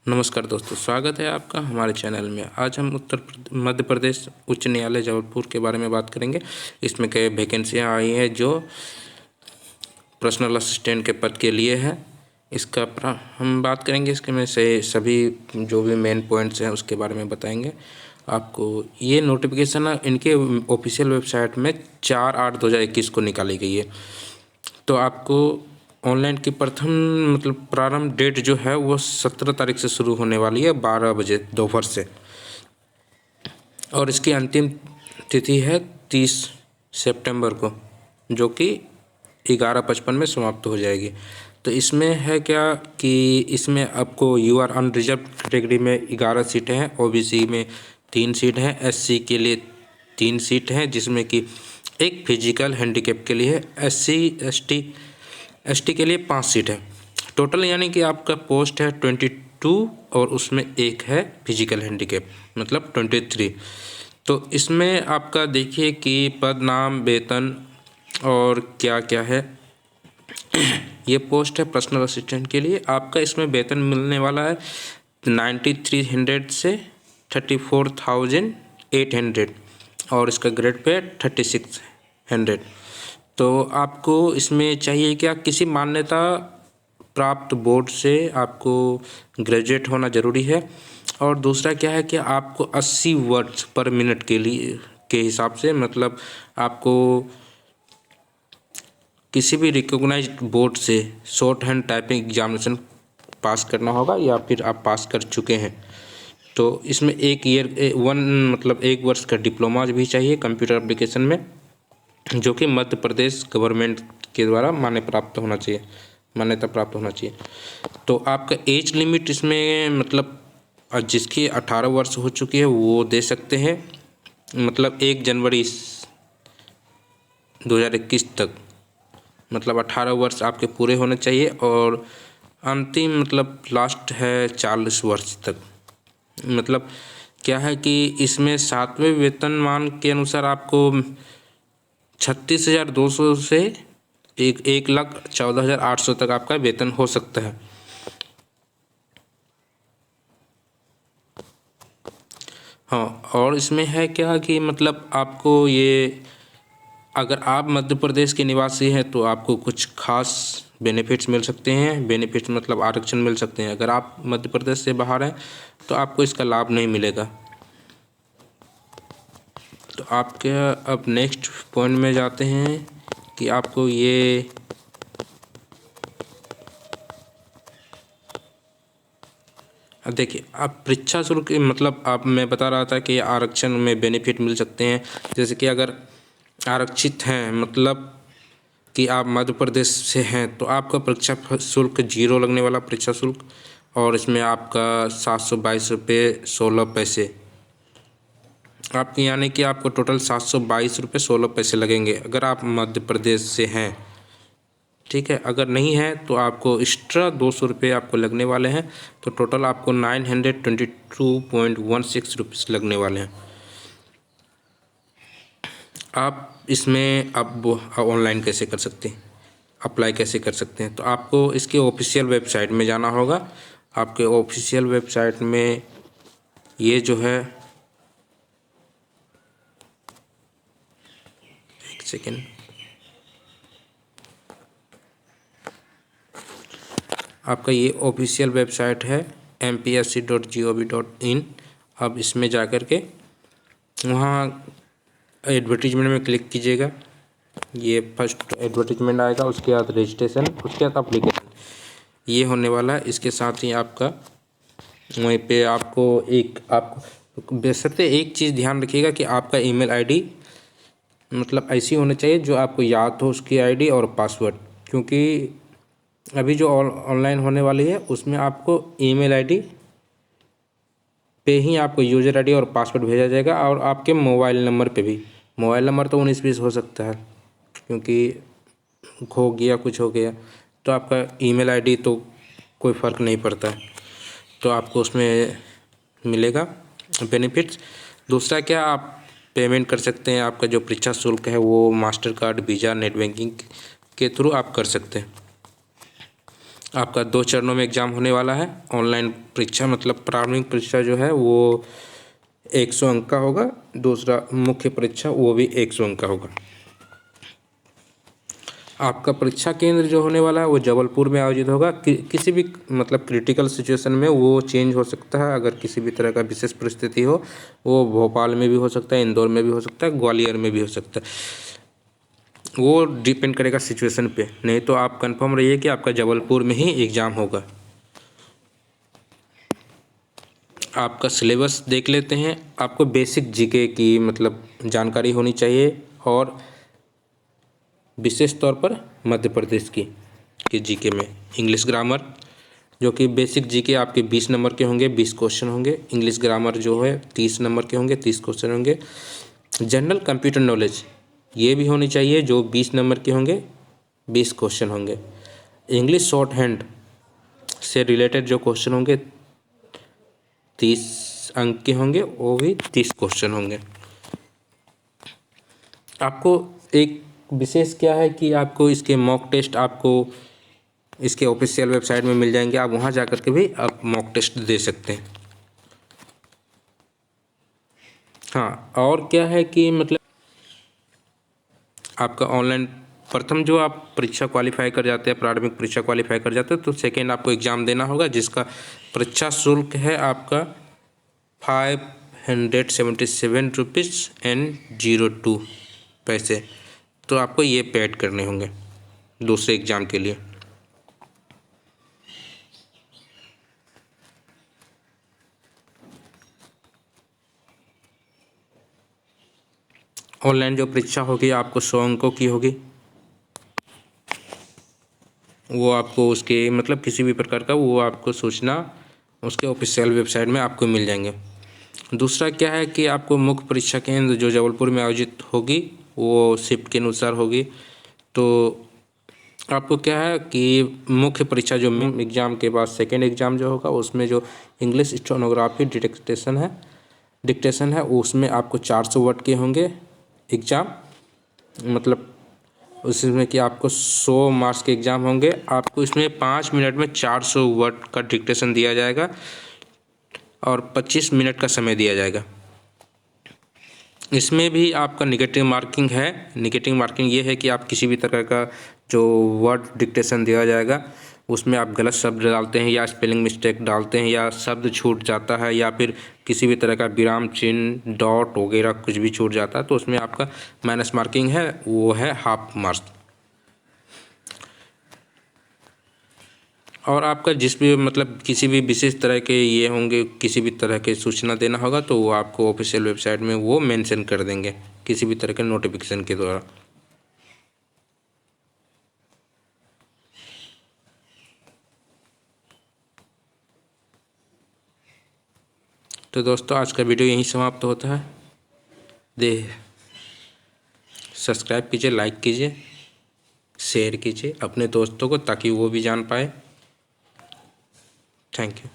नमस्कार दोस्तों, स्वागत है आपका हमारे चैनल में। आज हम मध्य प्रदेश उच्च न्यायालय जबलपुर के बारे में बात करेंगे। इसमें कई वैकेंसियाँ आई हैं जो पर्सनल असिस्टेंट के पद के लिए है। हम बात करेंगे इसके में से सभी जो भी मेन पॉइंट्स हैं उसके बारे में बताएंगे आपको। ये नोटिफिकेशन इनके ऑफिशियल वेबसाइट में 4/8/2021 को निकाली गई है। तो आपको ऑनलाइन की प्रथम प्रारंभ डेट जो है वो 17 तारीख से शुरू होने वाली है 12 बजे दोपहर से, और इसकी अंतिम तिथि है 30 सितंबर को, जो कि 11:55 में समाप्त हो जाएगी। तो इसमें है क्या कि इसमें आपको यूआर अनरिजर्व कैटेगरी में 11 सीटें हैं, ओबीसी में 3 सीट हैं, एससी के लिए 3 सीट हैं जिसमें कि एक फिजिकल हैंडीकैप के लिए है, एसटी के लिए 5 सीट है टोटल। यानी कि आपका पोस्ट है 22 और उसमें एक है फिजिकल हैंडीकैप, मतलब 23। तो इसमें आपका देखिए कि पद, नाम, वेतन और क्या क्या है। ये पोस्ट है पर्सनल असिस्टेंट के लिए। आपका इसमें वेतन मिलने वाला है 9300 से 34,800 और इसका ग्रेड पे 3600। तो आपको इसमें चाहिए क्या, किसी मान्यता प्राप्त बोर्ड से आपको ग्रेजुएट होना ज़रूरी है। और दूसरा क्या है कि आपको 80 वर्ड्स पर मिनट के हिसाब से, मतलब आपको किसी भी रिकॉग्नाइज्ड बोर्ड से शॉर्ट हैंड टाइपिंग एग्जामिनेशन पास करना होगा या फिर आप पास कर चुके हैं। तो इसमें एक वर्ष का डिप्लोमा भी चाहिए कंप्यूटर एप्लीकेशन में, जो कि मध्य प्रदेश गवर्नमेंट के द्वारा मान्यता प्राप्त होना चाहिए। तो आपका एज लिमिट इसमें जिसकी 18 वर्ष हो चुकी है वो दे सकते हैं, 1 जनवरी 2021 तक, 18 वर्ष आपके पूरे होने चाहिए। और अंतिम लास्ट है 40 वर्ष तक। क्या है कि इसमें 7वें वेतनमान के अनुसार आपको 36,200 से 1,14,800 तक आपका वेतन हो सकता है। हाँ, और इसमें है क्या कि आपको ये, अगर आप मध्य प्रदेश के निवासी हैं तो आपको कुछ खास बेनिफिट्स मिल सकते हैं। बेनिफिट्स आरक्षण मिल सकते हैं। अगर आप मध्य प्रदेश से बाहर हैं तो आपको इसका लाभ नहीं मिलेगा। तो आपके अब नेक्स्ट पॉइंट में जाते हैं कि आपको ये अब देखिए, आप परीक्षा शुल्क मैं बता रहा था कि आरक्षण में बेनिफिट मिल सकते हैं। जैसे कि अगर आरक्षित हैं, कि आप मध्य प्रदेश से हैं, तो आपका परीक्षा शुल्क 0 लगने वाला परीक्षा शुल्क, और इसमें आपका 722 रुपये 16 पैसे आपके, यानी कि आपको टोटल 722 रुपये 16 पैसे लगेंगे अगर आप मध्य प्रदेश से हैं। ठीक है, अगर नहीं है तो आपको एक्स्ट्रा 200 रुपये आपको लगने वाले हैं। तो टोटल आपको 922.16 रुपीज़ लगने वाले हैं। आप इसमें अब ऑनलाइन कैसे कर सकते हैं, अप्लाई कैसे कर सकते हैं। तो आपको इसके ऑफिशियल वेबसाइट में जाना होगा। आपके ऑफिशियल वेबसाइट में ये जो है, एक सेकेंड, आपका ये ऑफिशियल वेबसाइट है mpsc.gov.in। अब इसमें जा कर के वहाँ एडवर्टीजमेंट में क्लिक कीजिएगा। ये फर्स्ट एडवर्टीजमेंट आएगा, उसके बाद रजिस्ट्रेशन, उसके बाद एप्लीकेशन, ये होने वाला है। इसके साथ ही आपका वहीं पे आपको बशर्ते एक चीज़ ध्यान रखिएगा कि आपका ईमेल आईडी ऐसी होनी चाहिए जो आपको याद हो, उसकी आईडी और पासवर्ड। क्योंकि अभी जो ऑनलाइन होने वाली है उसमें आपको ईमेल आईडी पे ही आपको यूज़र आईडी और पासवर्ड भेजा जाएगा, और आपके मोबाइल नंबर पे भी। मोबाइल नंबर तो 19-20 हो सकता है, क्योंकि खो गया, कुछ हो गया, तो आपका ईमेल आईडी तो कोई फ़र्क नहीं पड़ता है। तो आपको उसमें मिलेगा बेनिफिट्स। दूसरा क्या, आप पेमेंट कर सकते हैं। आपका जो परीक्षा शुल्क है वो master card, visa, net banking के थ्रू आप कर सकते हैं। आपका 2 चरणों में एग्ज़ाम होने वाला है। ऑनलाइन परीक्षा मतलब प्रारंभिक परीक्षा जो है वो 100 अंक का होगा, दूसरा मुख्य परीक्षा वो भी 100 अंक का होगा। आपका परीक्षा केंद्र जो होने वाला है वो जबलपुर में आयोजित होगा। किसी भी मतलब क्रिटिकल सिचुएशन में वो चेंज हो सकता है। अगर किसी भी तरह का विशेष परिस्थिति हो, वो भोपाल में भी हो सकता है, इंदौर में भी हो सकता है, ग्वालियर में भी हो सकता है। वो डिपेंड करेगा सिचुएशन पे। नहीं तो आप कंफर्म रहिए कि आपका जबलपुर में ही एग्ज़ाम होगा। आपका सिलेबस देख लेते हैं। आपको बेसिक जीके की मतलब जानकारी होनी चाहिए और विशेष तौर पर मध्य प्रदेश की जीके में इंग्लिश ग्रामर, जो कि बेसिक जीके आपके 20 नंबर के होंगे, 20 क्वेश्चन होंगे। इंग्लिश ग्रामर जो है 30 नंबर के होंगे, 30 क्वेश्चन होंगे। जनरल कंप्यूटर नॉलेज ये भी होनी चाहिए, जो 20 नंबर के होंगे, 20 क्वेश्चन होंगे। इंग्लिश शॉर्ट हैंड से रिलेटेड जो क्वेश्चन होंगे 30 अंक के होंगे, वो भी 30 क्वेश्चन होंगे। आपको एक विशेष क्या है कि आपको इसके मॉक टेस्ट आपको इसके ऑफिशियल वेबसाइट में मिल जाएंगे। आप वहाँ जाकर के भी आप मॉक टेस्ट दे सकते हैं। हाँ, और क्या है कि मतलब आपका ऑनलाइन प्रथम जो आप परीक्षा क्वालिफाई कर जाते हैं, प्रारंभिक परीक्षा क्वालिफाई कर जाते हैं, तो सेकेंड आपको एग्ज़ाम देना होगा, जिसका परीक्षा शुल्क है आपका 577 रुपीज़ एंड 02 पैसे। तो आपको ये पेड करने होंगे दूसरे एग्ज़ाम के लिए। ऑनलाइन जो परीक्षा होगी आपको 100 अंकों की होगी। वो आपको उसके मतलब किसी भी प्रकार का वो आपको सूचना उसके ऑफिशियल वेबसाइट में आपको मिल जाएंगे। दूसरा क्या है कि आपको मुख्य परीक्षा केंद्र जो जबलपुर में आयोजित होगी वो शिफ्ट के अनुसार होगी। तो आपको क्या है कि मुख्य परीक्षा जो मेन एग्ज़ाम के बाद सेकेंड एग्ज़ाम जो होगा उसमें जो इंग्लिश स्टेनोग्राफी डिक्टेशन है उसमें आपको 400 वर्ड के होंगे एग्ज़ाम। मतलब उसमें कि आपको 100 मार्क्स के एग्ज़ाम होंगे। आपको इसमें 5 मिनट में 400 वर्ड का डिक्टेशन दिया जाएगा और 25 मिनट का समय दिया जाएगा। इसमें भी आपका निगेटिव मार्किंग है। निगेटिव मार्किंग ये है कि आप किसी भी तरह का जो वर्ड डिक्टेशन दिया जाएगा उसमें आप गलत शब्द डालते हैं या स्पेलिंग मिस्टेक डालते हैं या शब्द छूट जाता है या फिर किसी भी तरह का विराम चिन्ह डॉट वगैरह कुछ भी छूट जाता है, तो उसमें आपका माइनस मार्किंग है, वो है हाफ मार्क्स। और आपका जिस भी मतलब किसी भी विशेष तरह के ये होंगे, किसी भी तरह के सूचना देना होगा तो वो आपको ऑफिशियल वेबसाइट में वो मेंशन कर देंगे किसी भी तरह के नोटिफिकेशन के द्वारा। तो दोस्तों आज का वीडियो यहीं समाप्त होता है। सब्सक्राइब कीजिए, लाइक कीजिए, शेयर कीजिए अपने दोस्तों को ताकि वो भी जान पाए। Thank you.